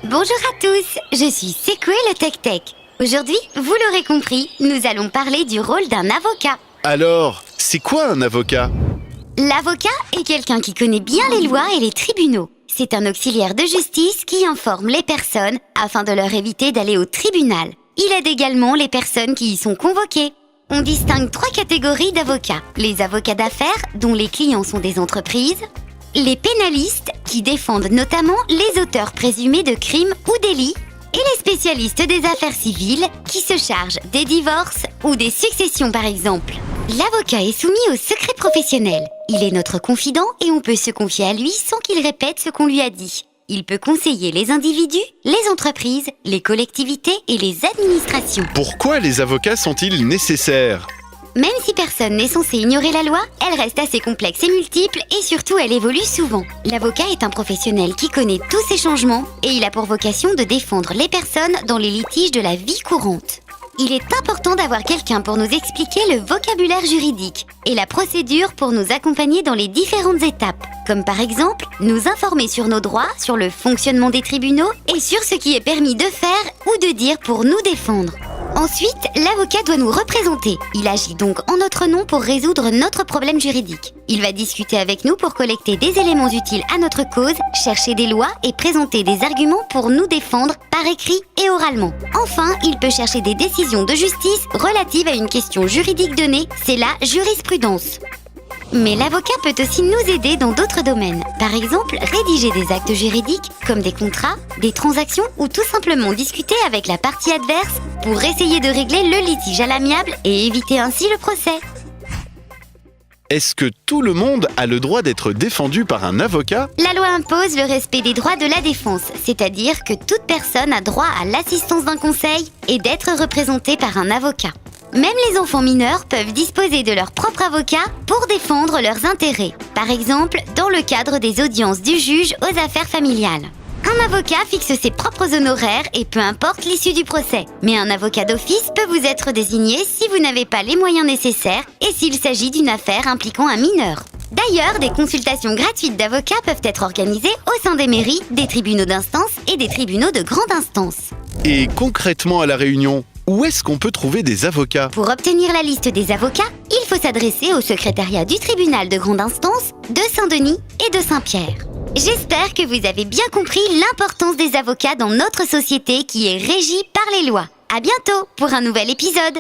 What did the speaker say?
Bonjour à tous, je suis Secoué le Tech-Tech. Aujourd'hui, vous l'aurez compris, nous allons parler du rôle d'un avocat. Alors, c'est quoi un avocat ? L'avocat est quelqu'un qui connaît bien les lois et les tribunaux. C'est un auxiliaire de justice qui informe les personnes afin de leur éviter d'aller au tribunal. Il aide également les personnes qui y sont convoquées. On distingue 3 catégories d'avocats. Les avocats d'affaires, dont les clients sont des entreprises. Les pénalistes, qui défendent notamment les auteurs présumés de crimes ou délits. Et les spécialistes des affaires civiles, qui se chargent des divorces ou des successions par exemple. L'avocat est soumis au secret professionnel. Il est notre confident et on peut se confier à lui sans qu'il répète ce qu'on lui a dit. Il peut conseiller les individus, les entreprises, les collectivités et les administrations. Pourquoi les avocats sont-ils nécessaires ? Même si personne n'est censé ignorer la loi, elle reste assez complexe et multiple et surtout elle évolue souvent. L'avocat est un professionnel qui connaît tous ces changements et il a pour vocation de défendre les personnes dans les litiges de la vie courante. Il est important d'avoir quelqu'un pour nous expliquer le vocabulaire juridique et la procédure pour nous accompagner dans les différentes étapes, comme par exemple nous informer sur nos droits, sur le fonctionnement des tribunaux et sur ce qui est permis de faire ou de dire pour nous défendre. Ensuite, l'avocat doit nous représenter. Il agit donc en notre nom pour résoudre notre problème juridique. Il va discuter avec nous pour collecter des éléments utiles à notre cause, chercher des lois et présenter des arguments pour nous défendre par écrit et oralement. Enfin, il peut chercher des décisions de justice relatives à une question juridique donnée, c'est la jurisprudence. Mais l'avocat peut aussi nous aider dans d'autres domaines. Par exemple, rédiger des actes juridiques, comme des contrats, des transactions ou tout simplement discuter avec la partie adverse pour essayer de régler le litige à l'amiable et éviter ainsi le procès. Est-ce que tout le monde a le droit d'être défendu par un avocat ? La loi impose le respect des droits de la défense, c'est-à-dire que toute personne a droit à l'assistance d'un conseil et d'être représentée par un avocat. Même les enfants mineurs peuvent disposer de leur propre avocat pour défendre leurs intérêts. Par exemple, dans le cadre des audiences du juge aux affaires familiales. Un avocat fixe ses propres honoraires et peu importe l'issue du procès. Mais un avocat d'office peut vous être désigné si vous n'avez pas les moyens nécessaires et s'il s'agit d'une affaire impliquant un mineur. D'ailleurs, des consultations gratuites d'avocats peuvent être organisées au sein des mairies, des tribunaux d'instance et des tribunaux de grande instance. Et concrètement à La Réunion, où est-ce qu'on peut trouver des avocats ? Pour obtenir la liste des avocats, il faut s'adresser au secrétariat du tribunal de grande instance de Saint-Denis et de Saint-Pierre. J'espère que vous avez bien compris l'importance des avocats dans notre société qui est régie par les lois. À bientôt pour un nouvel épisode.